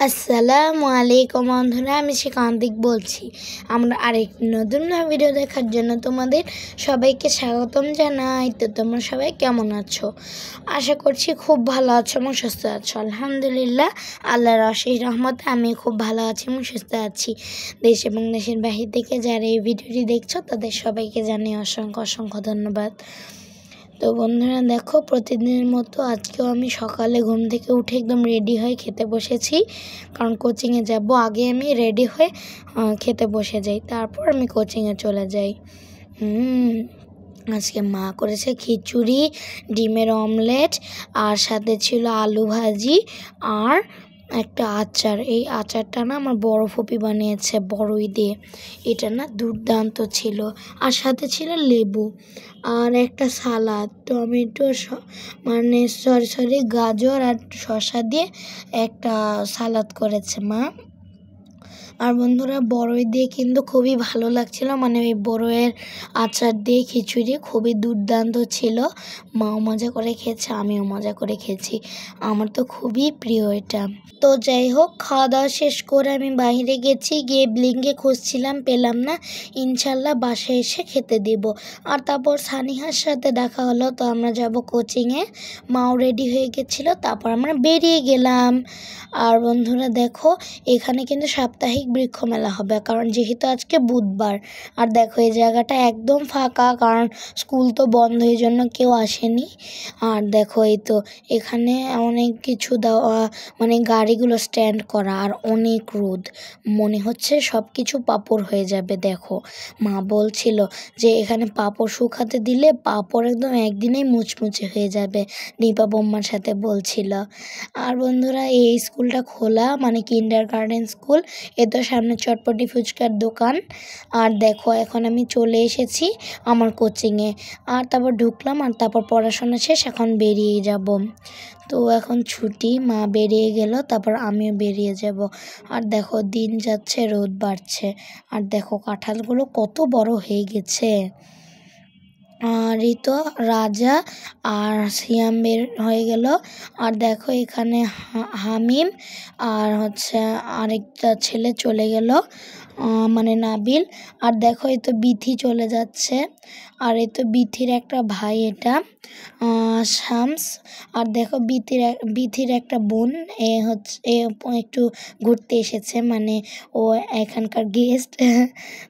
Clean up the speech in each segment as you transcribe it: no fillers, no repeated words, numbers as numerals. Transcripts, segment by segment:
আসসালামু আলাইকুম বন্ধুরা, আমি শিখান্তিক বলছি। আমরা আরেকটি নতুন ভিডিও দেখার জন্য তোমাদের সবাইকে স্বাগতম জানাই। তো তোমরা সবাই কেমন আছো? আশা করছি খুব ভালো আছো এবং সুস্থ আছো। আলহামদুলিল্লাহ, আল্লাহর অশেষ রহমতে আমি খুব ভালো আছি এবং সুস্থ আছি। দেশ এবং দেশের বাহির থেকে যারা এই ভিডিওটি দেখছো তাদের সবাইকে জানিয়ে অসংখ্য অসংখ্য ধন্যবাদ। তো বন্ধুরা দেখো, প্রতিদিনের মতো আজকেও আমি সকালে ঘুম থেকে উঠে একদম রেডি হয়ে খেতে বসেছি, কারণ কোচিংয়ে যাব। আগে আমি রেডি হয়ে খেতে বসে যাই, তারপর আমি কোচিংয়ে চলে যাই। আজকে মা করেছে খিচুড়ি, ডিমের অমলেট, আর সাথে ছিল আলু ভাজি আর একটা আচার। এই আচারটা না আমার বড় ফুপি বানিয়েছে বড়ই দিয়ে। এটা না দুর্দান্ত ছিল। আর সাথে ছিল লেবু আর একটা সালাদ, টমেটো সরি গাজর আর শসা দিয়ে একটা সালাদ করেছে মা। আর বন্ধুরা, বড়ই দিয়ে কিন্তু খুবই ভালো লাগছিল, মানে ওই বড়ইয়ের আচার দিয়ে খিচুড়ি খুবই দুর্দান্ত ছিল। মাও মজা করে খেয়েছে, আমিও মজা করে খেয়েছি। আমার তো খুবই প্রিয় এটা। তো যাই হোক, খাওয়া দাওয়া শেষ করে আমি বাইরে গেছি, গিয়ে ব্লিঙ্কে খুঁজছিলাম, পেলাম না। ইনশাল্লাহ বাসায় এসে খেতে দিব। আর তারপর সানিহার সাথে দেখা হলো, তো আমরা যাব কোচিংয়ে। মাও রেডি হয়ে গেছিলো, তারপর আমরা বেরিয়ে গেলাম। আর বন্ধুরা দেখো, এখানে কিন্তু সাপ্তাহিক বৃক্ষ মেলা হবে, কারণ যেহেতু আজকে বুধবার। আর দেখো, এই জায়গাটা একদম ফাঁকা, কারণ স্কুল তো বন্ধ, এই জন্য কেউ আসেনি। আর দেখো, এই তো এখানে অনেক কিছু দেওয়া, মানে গাড়িগুলো স্ট্যান্ড করা, আর অনেক রোদ, মনে হচ্ছে সব কিছু পাপড় হয়ে যাবে। দেখো, মা বলছিল যে এখানে পাপড় শুকাতে দিলে পাপড় একদম একদিনেই মুচমুচে হয়ে যাবে, নিপা বোম্মার সাথে বলছিল। আর বন্ধুরা, এই স্কুলটা খোলা, মানে কিন্ডারগার্টেন স্কুল। এ তো সামনে চটপটি ফুচকার দোকান। আর দেখো, এখন আমি চলে এসেছি আমার কোচিংয়ে। আর তারপর ঢুকলাম, আর তারপর পড়াশোনা শেষ, এখন বেরিয়ে যাব। তো এখন ছুটি, মা বেরিয়ে গেল, তারপর আমিও বেরিয়ে যাব। আর দেখো, দিন যাচ্ছে, রোদ বাড়ছে। আর দেখো, কাঁঠালগুলো কত বড় হয়ে গেছে। আর এই তো রাজা আর সিয়াম বের হয়ে গেল। আর দেখো, এখানে হামিম আর হচ্ছে আরেকটা ছেলে চলে গেল, মানে নাবিল। আর দেখো, এই তো বিথি চলে যাচ্ছে। আর এই তো বিথির একটা ভাই, এটা শামস। আর দেখো, বিথির একটা বোন, এ হচ্ছে একটু ঘুরতে এসেছে, মানে ও এখানকার গেস্ট।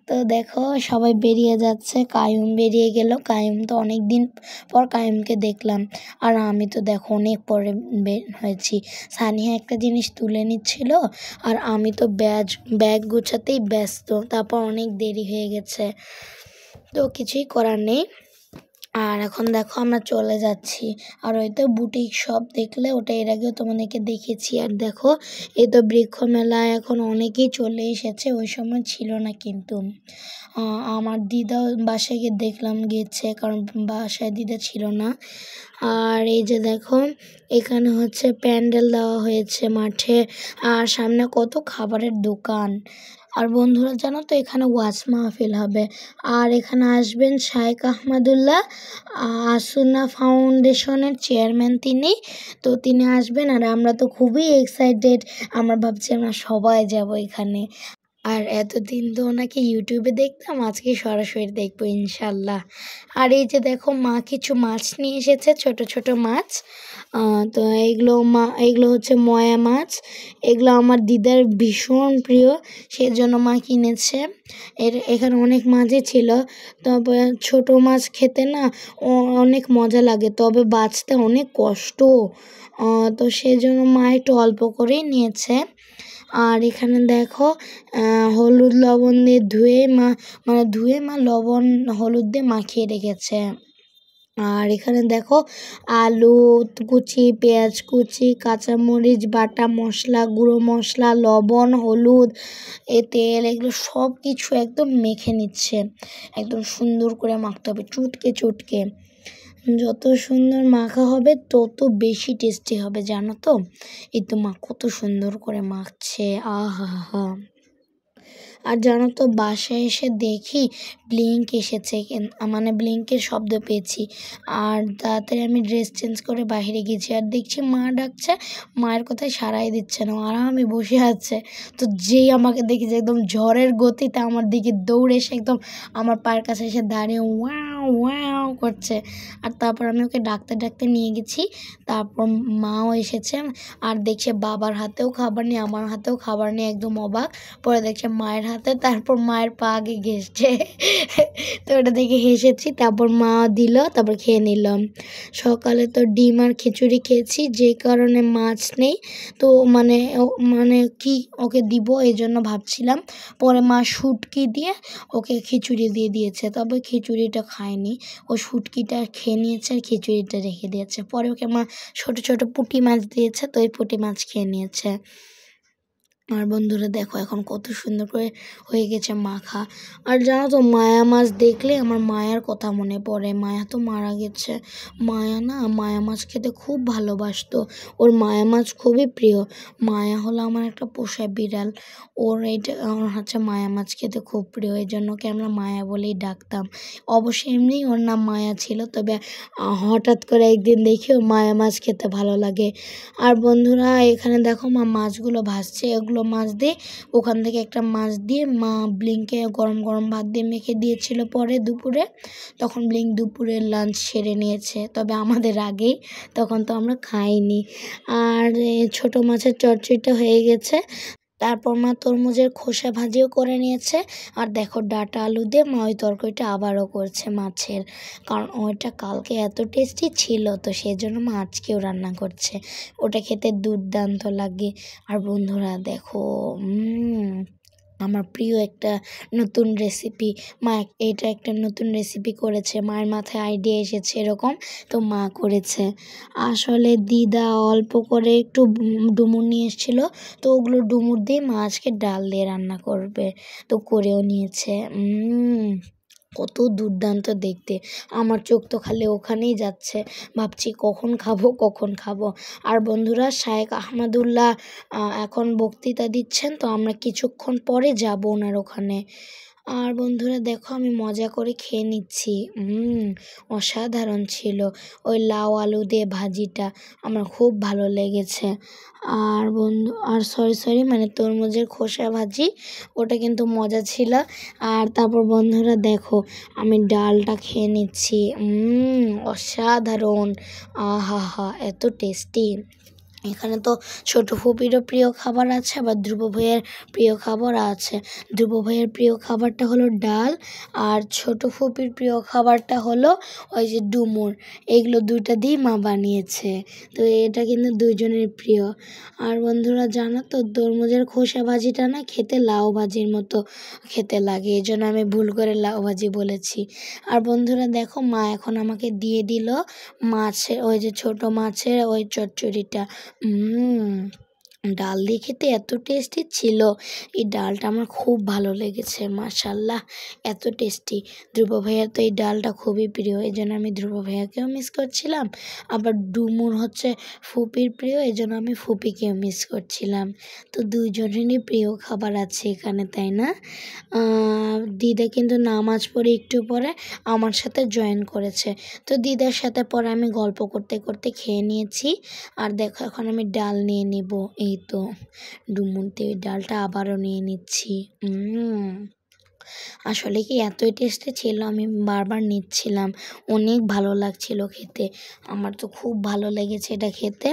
তো দেখো, সবাই বেরিয়ে যাচ্ছে। কায়ুম বেরিয়ে গেল, কায়ুম তো অনেক দিন পর কায়ুমকে দেখলাম। আর আমি তো দেখো অনেক পরে বের হয়েছি। সানিয়া একটা জিনিস তুলে নিচ্ছিল, আর আমি তো ব্যাগ গোছাতেই ব্যস্ত, তারপর অনেক দেরি হয়ে গেছে। তো কিছুই করার নেই। আর এখন দেখো, আমরা চলে যাচ্ছি। আর ওই তো বুটিক শপ, দেখলে ওটা এর আগেও তোমাদেরকে দেখেছি। আর দেখো, এই তো বৃক্ষ মেলায় এখন অনেকেই চলে এসেছে, ওই সময় ছিল না কিন্তু। আমার দিদা বাসায় গিয়ে দেখলাম গেছে, কারণ বাসায় দিদা ছিল না। আর এই যে দেখো, এখানে হচ্ছে প্যান্ডেল দেওয়া হয়েছে মাঠে, আর সামনে কত খাবারের দোকান। আর বন্ধুরা জানো তো, এখানে ওয়াজ মাহফিল হবে। আর এখানে আসবেন শাইখ আহমদুল্লাহ, আসুন্না ফাউন্ডেশনের চেয়ারম্যান তিনি। তো তিনি আসবেন, আর আমরা তো খুবই এক্সাইটেড। আমরা ভাবছি আমরা সবাই যাব এখানে। আর এতদিন তো ওনাকে ইউটিউবে দেখতাম, আজকে সরাসরি দেখবো ইনশাল্লাহ। আর এই যে দেখো, মা কিছু মাছ নিয়ে এসেছে, ছোট ছোট মাছ। তো এগুলো হচ্ছে ময়া মাছ। এগুলো আমার দিদার ভীষণ প্রিয়, সেজন্য মা কিনেছে। এখানে অনেক মাছই ছিল, তবে ছোট মাছ খেতে না অনেক মজা লাগে, তবে বাঁচতে অনেক কষ্ট। তো সেজন্য মা একটু অল্প করেই নিয়েছে। আর এখানে দেখো, হলুদ লবণ দিয়ে ধুয়ে মা লবণ হলুদ দিয়ে মাখিয়ে রেখেছে। আর এখানে দেখো, আলু কুচি, পেঁয়াজ কুচি, কাঁচামরিচ বাটা, মশলা, গুঁড়ো মশলা, লবণ, হলুদ, তেল, এগুলো সব কিছু একদম মেখে নিচ্ছে। একদম সুন্দর করে মাখতে হবে, চুটকে চুটকে। যত সুন্দর মাখা হবে তত বেশি টেস্টি হবে, জানো তো। এই তো মা কত সুন্দর করে মাখছে, আহা হা। আর জানো তো বাসায় এসে দেখি ব্লিঙ্ক এসেছে, মানে ব্লিঙ্কের শব্দ পেয়েছি। আর তাড়াতাড়ি আমি ড্রেস চেঞ্জ করে বাইরে গেছি, আর দেখছি মা ডাকছে, মায়ের কথায় সাড়াই দিচ্ছে না, আরামে বসে আছে। তো যেই আমাকে দেখেছে একদম ঝড়ের গতিতে আমার দিকে দৌড়ে এসে একদম আমার পায়ের কাছে এসে দাঁড়িয়ে ওয়াও ওয়াও করছে। আর তারপর আমি ওকে ডাকতে ডাকতে নিয়ে গেছি। তারপর মাও এসেছে, আর দেখছে বাবার হাতেও খাবার নেই, আমার হাতেও খাবার নেই, একদম অবাক। পরে দেখছে মায়ের হাতে, তারপর মায়ের পা আগে ঘেঁষছে। তো ওটা দেখে হেসেছি। তারপর মা দিল, তারপর খেয়ে নিলাম। সকালে তো ডিম আর খিচুড়ি খেয়েছি, যে কারণে মাছ নেই। তো মানে কি ওকে দিব এই জন্য ভাবছিলাম। পরে মা শুটকি দিয়ে ওকে খিচুড়ি দিয়ে দিয়েছে, তবে খিচুড়িটা খায়নি। ও শুটকিটা খেয়ে নিয়েছে আর খিচুড়িটা রেখে দিয়েছে। পরে ওকে মা ছোট ছোট পুঁটি মাছ দিয়েছে, তো ওই পুঁটি মাছ খেয়ে নিয়েছে। আর বন্ধুরা দেখো এখন কত সুন্দর করে হয়ে গেছে মাখা। আর জানো তো মায়া মাছ দেখলে আমার মায়ার কথা মনে পড়ে। মায়া তো মারা গেছে। মায়া না মায়া মাছ খেতে খুব ভালোবাসতো, ওর মায়া মাছ খুবই প্রিয়। মায়া হলো আমার একটা পোষা বিড়াল, ওর হচ্ছে মায়া মাছ খেতে খুব প্রিয়, এই জন্য ওকে আমরা মায়া বলেই ডাকতাম। অবশ্যই এমনি ওর নাম মায়া ছিল, তবে হঠাৎ করে একদিন দেখি ও মায়া মাছ খেতে ভালো লাগে। আর বন্ধুরা এখানে দেখো মা মাছগুলো ভাজছে, এগুলো মাছ দিয়ে ওখান থেকে একটা মাছ দিয়ে মা ব্লিঙ্কে গরম গরম ভাত দিয়ে মেখে দিয়েছিল পরে দুপুরে। তখন ব্লিঙ্ক দুপুরের লাঞ্চ সেরে নিয়েছে, তবে আমাদের আগেই, তখন তো আমরা খাইনি। আর ছোট মাছের চচ্চড়িটা হয়ে গেছে। তারপর মা তরমুজের খোসা ভাজিও করে নিয়েছে। আর দেখো ডাঁটা আলু দিয়ে মা ওই তরকারিটা আবারও করছে মাছের, কারণ ওইটা কালকে এত টেস্টি ছিল, তো সেই জন্য মা আজকেও রান্না করছে। ওটা খেতে দুর্দান্ত লাগে। আর বন্ধুরা দেখো আমার প্রিয় একটা নতুন রেসিপি, মা এটা একটা নতুন রেসিপি করেছে, মায়ের মাথায় আইডিয়া এসেছে এরকম, তো মা করেছে। আসলে দিদা অল্প করে একটু ডুমুর নিয়ে এসেছিলো, তো ওগুলো ডুমুর দিয়ে মা আজকে ডাল দিয়ে রান্না করবে, তো করেও নিয়েছে। কত দুর্দান্ত দেখতে, আমার চোখ তো খালি ওখানেই যাচ্ছে, ভাবছি কখন খাবো কখন খাবো। আর বন্ধুরা শায়েখ আহমদুল্লাহ এখন বক্তৃতা দিচ্ছেন, তো আমরা কিছুক্ষণ পরে যাব ওনার ওখানে। আর বন্ধুরা দেখো আমি মজা করে খেয়ে নিচ্ছি। অসাধারণ ছিল ওই লাউ আলু দিয়ে ভাজিটা, আমার খুব ভালো লেগেছে। আর সরি মানে তরমুজের খোসা ভাজি, ওটা কিন্তু মজা ছিল। আর তারপর বন্ধুরা দেখো আমি ডালটা খেয়ে নিচ্ছি, অসাধারণ, আহা এত টেস্টি। এখানে তো ছোট ফুপিরও প্রিয় খাবার আছে, আবার ধ্রুব ভাইয়ের প্রিয় খাবার আছে। ধ্রুব ভাইয়ের প্রিয় খাবারটা হলো ডাল, আর ছোট ফুপির প্রিয় খাবারটা হলো ওই যে ডুমুর। এগুলো দুইটা দিয়ে মা বানিয়েছে, তো এটা কিন্তু দুইজনের প্রিয়। আর বন্ধুরা জানো তো তরমুজের খোসা ভাজিটা না খেতে লাউ ভাজির মতো খেতে লাগে, এই জন্য আমি ভুল করে লাউ ভাজি বলেছি। আর বন্ধুরা দেখো মা এখন আমাকে দিয়ে দিল মাছের ওই যে ছোট মাছের ওই চচ্চড়িটা। ডাল দিয়ে খেতে এত টেস্টি ছিল, এই ডালটা আমার খুব ভালো লেগেছে, মাশাল্লাহ এত টেস্টি। ধ্রুব ভাইয়ার তো এই ডালটা খুবই প্রিয়, এই জন্য আমি ধ্রুব ভাইয়াকেও মিস করছিলাম, আবার ডুমুর হচ্ছে ফুপির প্রিয়, এই জন্য আমি ফুপিকেও মিস করছিলাম। তো দুইজনেরই প্রিয় খাবার আছে এখানে, তাই না? দিদা কিন্তু নামাজ পড়ে একটু পরে আমার সাথে জয়েন করেছে, তো দিদার সাথে পরে আমি গল্প করতে করতে খেয়ে নিয়েছি। আর দেখো এখন আমি ডাল নিয়ে নিব, এই তো ডুমুর দিয়ে ডালটা আবারও নিয়ে নিচ্ছি। আসলে কি এতই টেস্টি ছিল, আমি বারবার নিচ্ছিলাম, অনেক ভালো লাগছিল খেতে, আমার তো খুব ভালো লেগেছে এটা খেতে,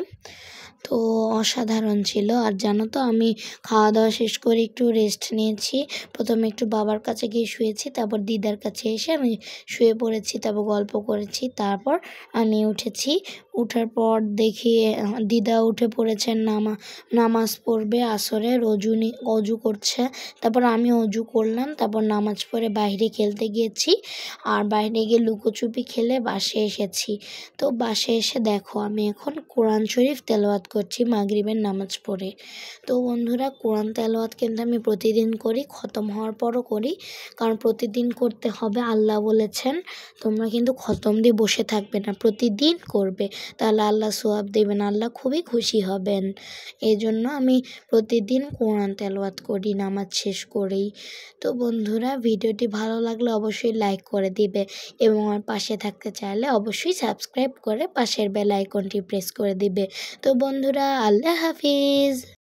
তো অসাধারণ ছিল। আর জানো তো আমি খাওয়া দাওয়া শেষ করে একটু রেস্ট নিয়েছি, প্রথমে একটু বাবার কাছে গিয়ে শুয়েছি, তারপর দিদার কাছে এসে আমি শুয়ে পড়েছি, তারপর গল্প করেছি, তারপর আমি উঠেছি। উঠার পর দেখি দিদা উঠে পড়েছেন, নামাজ পড়বে আসরে, অজু করছে, তারপর আমি অজু করলাম, তারপর তারপর নামাজ পড়ে বাইরে খেলতে গিয়েছি, আর বাইরে গিয়ে লুকোচুপি খেলে বাসায় এসেছি। তো বাসায় এসে দেখো আমি এখন কোরআন শরীফ তেলাওয়াত করছি মাগরিবের নামাজ পড়ে। তো বন্ধুরা, কোরআন তেলাওয়াত কিন্তু আমি প্রতিদিন করি, খতম হওয়ার পরও করি, কারণ প্রতিদিন করতে হবে। আল্লাহ বলেছেন তোমরা কিন্তু খতম দিয়ে বসে থাকবে না, প্রতিদিন করবে, তাহলে আল্লাহ সোয়াব দেবেন, আল্লাহ খুবই খুশি হবেন। এই জন্য আমি প্রতিদিন কোরআন তেলাওয়াত করি নামাজ শেষ করেই। তো বন্ধুরা, ভিডিওটি ভালো লাগলে অবশ্যই লাইক করে দিবে এবং আমার পাশে থাকতে চাইলে অবশ্যই সাবস্ক্রাইব করে পাশের বেল আইকনটি প্রেস করে দিবে। তো বন্ধুরা, আল্লাহ হাফিজ।